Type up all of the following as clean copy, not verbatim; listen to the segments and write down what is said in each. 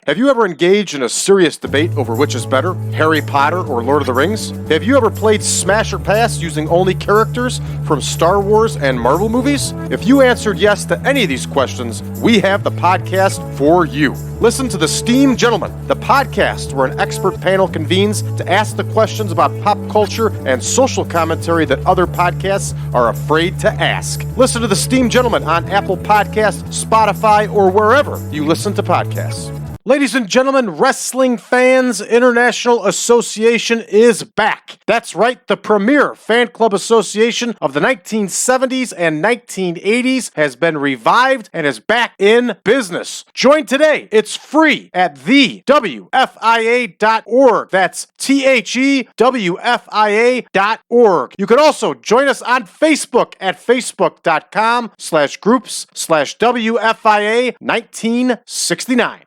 Have you ever engaged in a serious debate over which is better, Harry Potter or Lord of the Rings? Have you ever played Smash or Pass using only characters from Star Wars and Marvel movies? If you answered yes to any of these questions, we have the podcast for you. Listen to The Steam Gentlemen, the podcast where an expert panel convenes to ask the questions about pop culture and social commentary that other podcasts are afraid to ask. Listen to The Steam Gentlemen on Apple Podcasts, Spotify, or wherever you listen to podcasts. Ladies and gentlemen, Wrestling Fans International Association is back. That's right, the premier fan club association of the 1970s and 1980s has been revived and is back in business. Join today. It's free at thewfia.org. That's thewfia.org. You can also join us on Facebook at facebook.com/groups/WFIA 1969.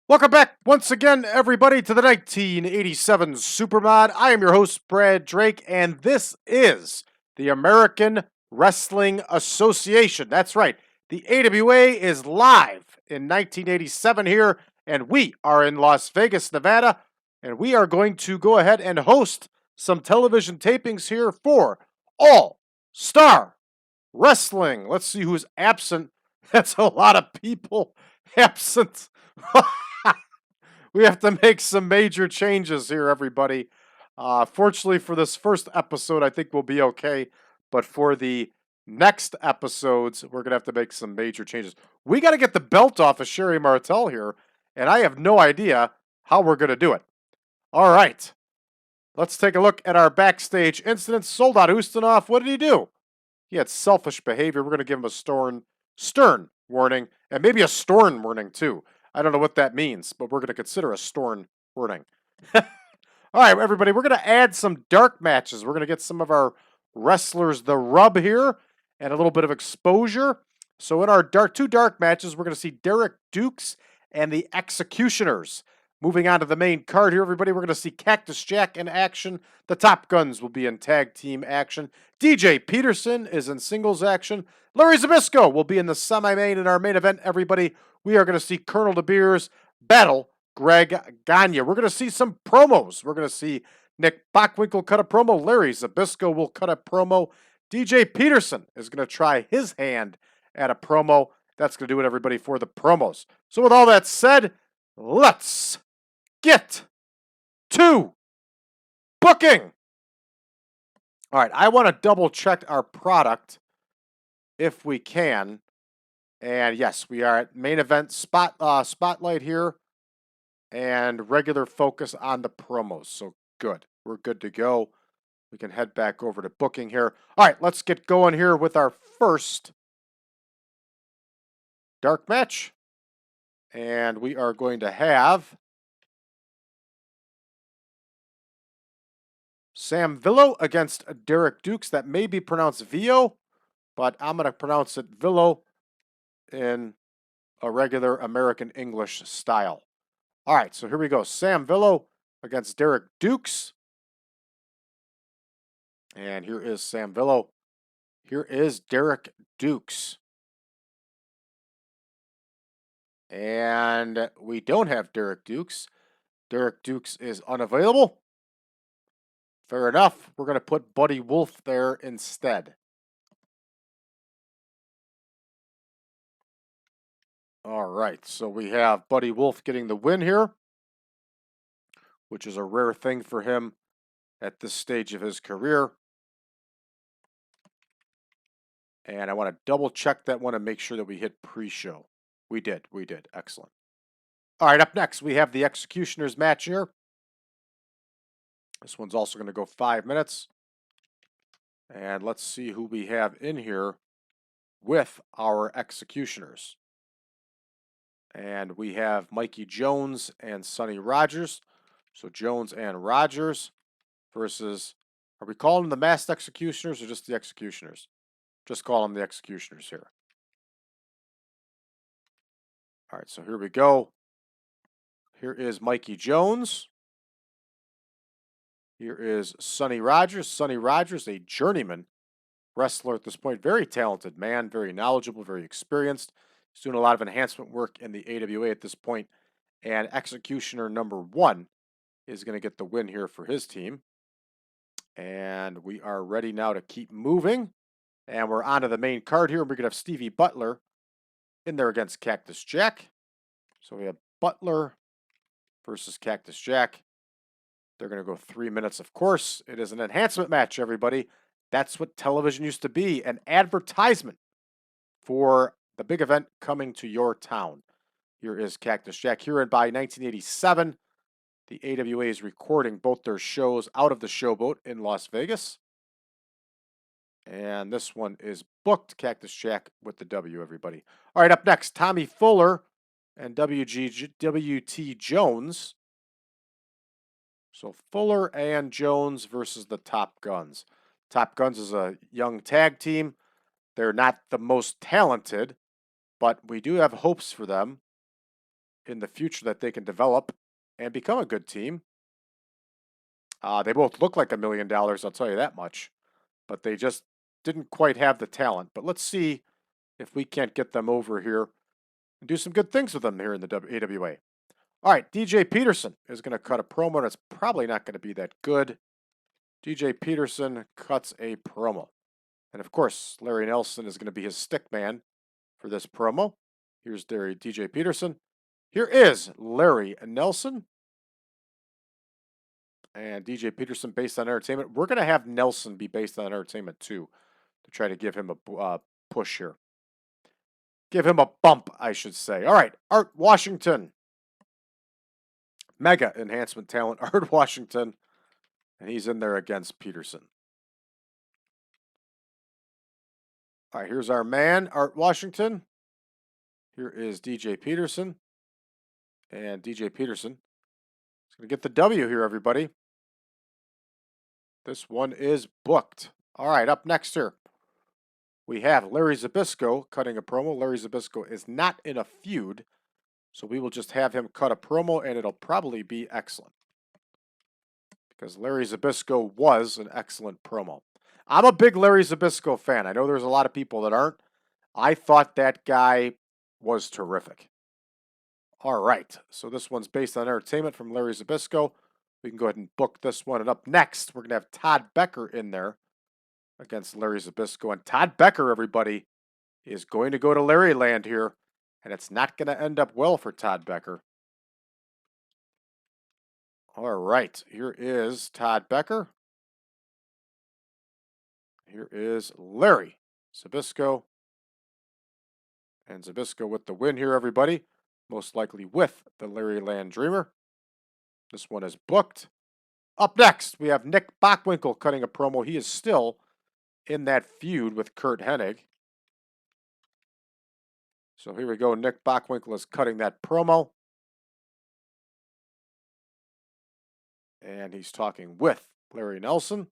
Welcome back once again, everybody, to the 1987 Supermod. I am your host, Brad Drake, and this is the American Wrestling Association. That's right, the AWA is live in 1987 here, and we are in Las Vegas, Nevada, and we are going to go ahead and host some television tapings here for All-Star Wrestling. Let's see who's absent. That's a lot of people absent. We have to make some major changes here, everybody. Fortunately for this first episode, I think we'll be okay. But for the next episodes, we're going to have to make some major changes. We got to get the belt off of Sherry Martel here, and I have no idea how we're going to do it. All right. Let's take a look at our backstage incidents. Soldat Ustinov, what did he do? He had selfish behavior. We're going to give him a stern warning, and maybe a Storn warning, too. I don't know what that means, but we're going to consider a Storn wording. All right, everybody, we're going to add some dark matches. We're going to get some of our wrestlers the rub here and a little bit of exposure. So in our two dark matches, we're going to see Derek Dukes and the Executioners. Moving on to the main card here, everybody, we're going to see Cactus Jack in action. The Top Guns will be in tag team action. DJ Peterson is in singles action. Larry Zbyszko will be in the semi-main. In our main event, everybody, we are going to see Colonel DeBeers battle Greg Gagne. We're going to see some promos. We're going to see Nick Bockwinkel cut a promo. Larry Zbyszko will cut a promo. DJ Peterson is going to try his hand at a promo. That's going to do it, everybody, for the promos. So with all that said, let's get to booking. All right, I want to double check our product if we can. And yes, we are at main event spotlight here and regular focus on the promos. So good. We're good to go. We can head back over to booking here. All right, let's get going here with our first dark match. And we are going to have Sam Villo against Derek Dukes. That may be pronounced Villo, but I'm going to pronounce it Villo in a regular American English style. All right, so here we go. Sam Villo against Derek Dukes. And here is Sam Villo. Here is Derek Dukes. And we don't have Derek Dukes. Derek Dukes is unavailable. Fair enough. We're going to put Buddy Wolfe there instead. All right, so we have Buddy Wolfe getting the win here, which is a rare thing for him at this stage of his career. And I want to double check that one and make sure that we hit pre-show. We did. Excellent. All right, up next, we have the Executioners match here. This one's also going to go 5 minutes. And let's see who we have in here with our Executioners. And we have Mikey Jones and Sonny Rogers. So Jones and Rogers versus, are we calling them the masked executioners or just the executioners? Just call them the executioners here. All right, so here we go. Here is Mikey Jones. Here is Sonny Rogers. Sonny Rogers, a journeyman wrestler at this point. Very talented man, very knowledgeable, very experienced. He's doing a lot of enhancement work in the AWA at this point. And executioner number 1 is going to get the win here for his team. And we are ready now to keep moving. And we're on to the main card here. We're going to have Stevie Butler in there against Cactus Jack. So we have Butler versus Cactus Jack. They're going to go 3 minutes, of course. It is an enhancement match, everybody. That's what television used to be, an advertisement for the big event coming to your town. Here is Cactus Jack. Here and by 1987, the AWA is recording both their shows out of the Showboat in Las Vegas. And this one is booked. Cactus Jack with the W, everybody. All right, up next, Tommy Fuller and WT Jones. So Fuller and Jones versus the Top Guns. Top Guns is a young tag team. They're not the most talented, but we do have hopes for them in the future that they can develop and become a good team. They both look like $1 million, I'll tell you that much. But they just didn't quite have the talent. But let's see if we can't get them over here and do some good things with them here in the AWA. All right, DJ Peterson is going to cut a promo, and it's probably not going to be that good. DJ Peterson cuts a promo. And of course, Larry Nelson is going to be his stick man for this promo. Here's DJ Peterson. Here is Larry Nelson. And DJ Peterson based on entertainment. We're going to have Nelson be based on entertainment too, to try to give him a push here. Give him a bump, I should say. All right, Art Washington. Mega enhancement talent, Art Washington. And he's in there against Peterson. All right, here's our man, Art Washington. Here is DJ Peterson. And DJ Peterson is going to get the W here, everybody. This one is booked. All right, up next here, we have Larry Zbyszko cutting a promo. Larry Zbyszko is not in a feud, so we will just have him cut a promo, and it'll probably be excellent. Because Larry Zbyszko was an excellent promo. I'm a big Larry Zbyszko fan. I know there's a lot of people that aren't. I thought that guy was terrific. All right, so this one's based on entertainment from Larry Zbyszko. We can go ahead and book this one. And up next, we're going to have Todd Becker in there against Larry Zbyszko. And Todd Becker, everybody, is going to go to Larry Land here. And it's not going to end up well for Todd Becker. All right, here is Todd Becker. Here is Larry Zbyszko. And Zbyszko with the win here, everybody. Most likely with the Larry Land Dreamer. This one is booked. Up next, we have Nick Bockwinkel cutting a promo. He is still in that feud with Curt Hennig. So here we go. Nick Bockwinkel is cutting that promo. And he's talking with Larry Nelson.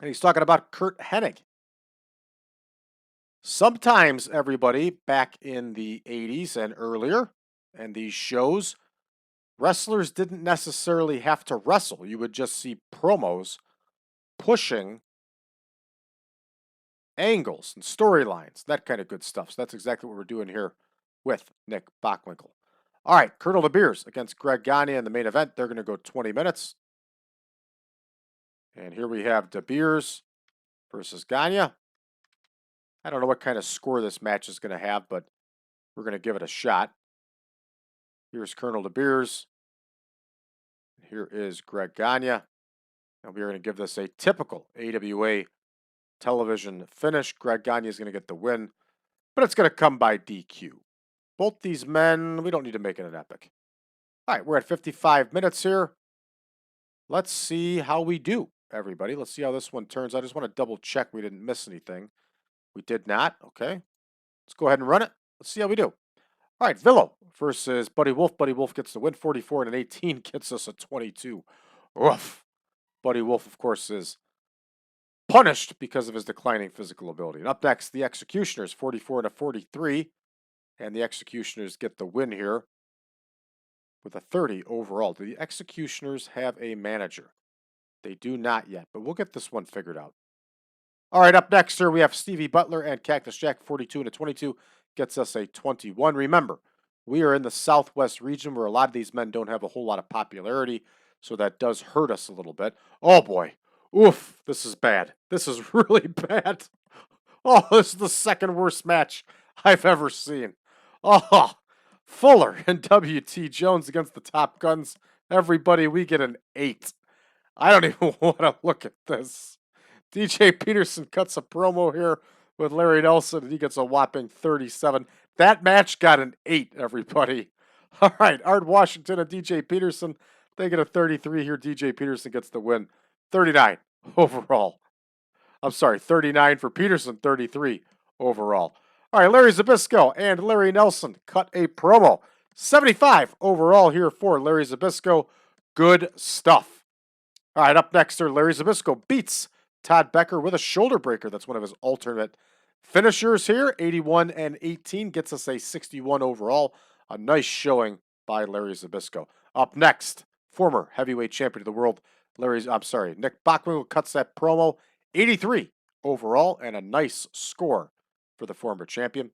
And he's talking about Curt Hennig. Sometimes, everybody, back in the 80s and earlier, and these shows, wrestlers didn't necessarily have to wrestle. You would just see promos pushing angles and storylines, that kind of good stuff. So that's exactly what we're doing here with Nick Bockwinkel. All right, Colonel DeBeers against Greg Gagne in the main event. They're going to go 20 minutes. And here we have DeBeers versus Gagne. I don't know what kind of score this match is going to have, but we're going to give it a shot. Here's Colonel DeBeers. Here is Greg Gagne. And we're going to give this a typical AWA television finish. Greg Gagne is going to get the win, but it's going to come by DQ. Both these men, we don't need to make it an epic. All right, we're at 55 minutes here. Let's see how we do, everybody. Let's see how this one turns out. I just want to double check we didn't miss anything. We did not. Okay. Let's go ahead and run it. Let's see how we do. All right, Villo versus Buddy Wolfe. Buddy Wolfe gets the win, 44 and an 18, gets us a 22. Oof. Buddy Wolfe, of course, is punished because of his declining physical ability. And up next, the Executioners, 44 and a 43. And the Executioners get the win here with a 30 overall. Do the Executioners have a manager? They do not yet, but we'll get this one figured out. All right, up next, sir, we have Stevie Butler and Cactus Jack, 42 and a 22, gets us a 21. Remember, we are in the Southwest region where a lot of these men don't have a whole lot of popularity, so that does hurt us a little bit. Oh, boy. Oof, this is bad. This is really bad. Oh, this is the second worst match I've ever seen. Oh, Fuller and W.T. Jones against the Top Guns. Everybody, we get an 8. I don't even want to look at this. DJ Peterson cuts a promo here with Larry Nelson, and he gets a whopping 37. That match got an 8, everybody. All right, Art Washington and DJ Peterson, they get a 33 here. DJ Peterson gets the win. 39 overall. I'm sorry, 39 for Peterson, 33 overall. All right, Larry Zbyszko and Larry Nelson cut a promo. 75 overall here for Larry Zbyszko. Good stuff. All right, up next, sir, Larry Zbyszko beats Todd Becker with a shoulder breaker. That's one of his alternate finishers here. 81 and 18 gets us a 61 overall. A nice showing by Larry Zbyszko. Up next, former heavyweight champion of the world, Nick Bockwinkel cuts that promo. 83 overall and a nice score for the former champion.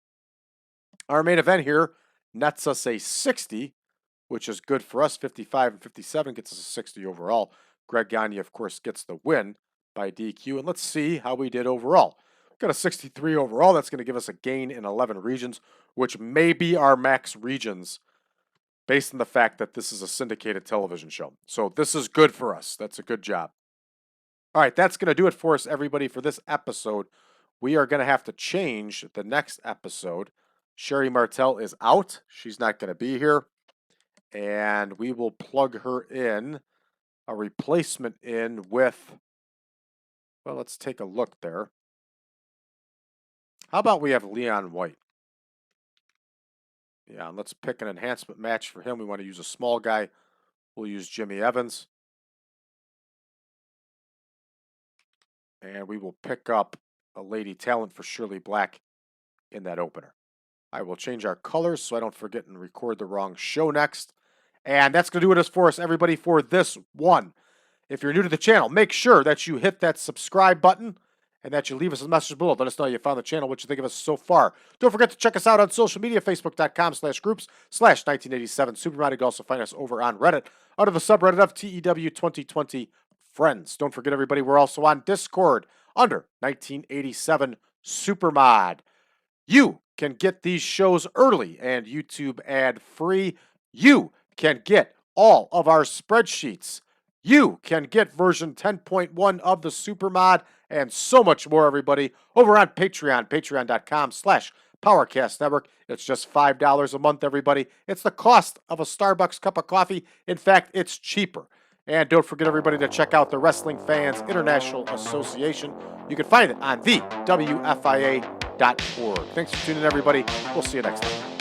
Our main event here nets us a 60, which is good for us. 55 and 57 gets us a 60 overall. Greg Gagne, of course, gets the win by DQ. And let's see how we did overall. Got a 63 overall. That's going to give us a gain in 11 regions, which may be our max regions based on the fact that this is a syndicated television show. So this is good for us. That's a good job. All right, that's going to do it for us, everybody, for this episode. We are going to have to change the next episode. Sherry Martell is out. She's not going to be here. And we will plug her in, a replacement in with, well, let's take a look there. How about we have Leon White? Yeah, let's pick an enhancement match for him. We want to use a small guy. We'll use Jimmy Evans. And we will pick up a lady talent for Shirley Black in that opener. I will change our colors so I don't forget and record the wrong show next. And that's going to do it for us, everybody, for this one. If you're new to the channel, make sure that you hit that subscribe button and that you leave us a message below. Let us know you found the channel, what you think of us so far. Don't forget to check us out on social media, facebook.com/groups/1987Supermod. You can also find us over on Reddit under the subreddit of TEW 2020 Friends. Don't forget, everybody, we're also on Discord under 1987 Supermod. You can get these shows early and YouTube ad-free. You can get all of our spreadsheets. You can get version 10.1 of the Supermod and so much more, everybody, over on Patreon, patreon.com/PowerCast Network. It's just $5 a month, everybody. It's the cost of a Starbucks cup of coffee. In fact, it's cheaper. And don't forget, everybody, to check out the Wrestling Fans International Association. You can find it on the WFIA.org. Thanks for tuning in, everybody. We'll see you next time.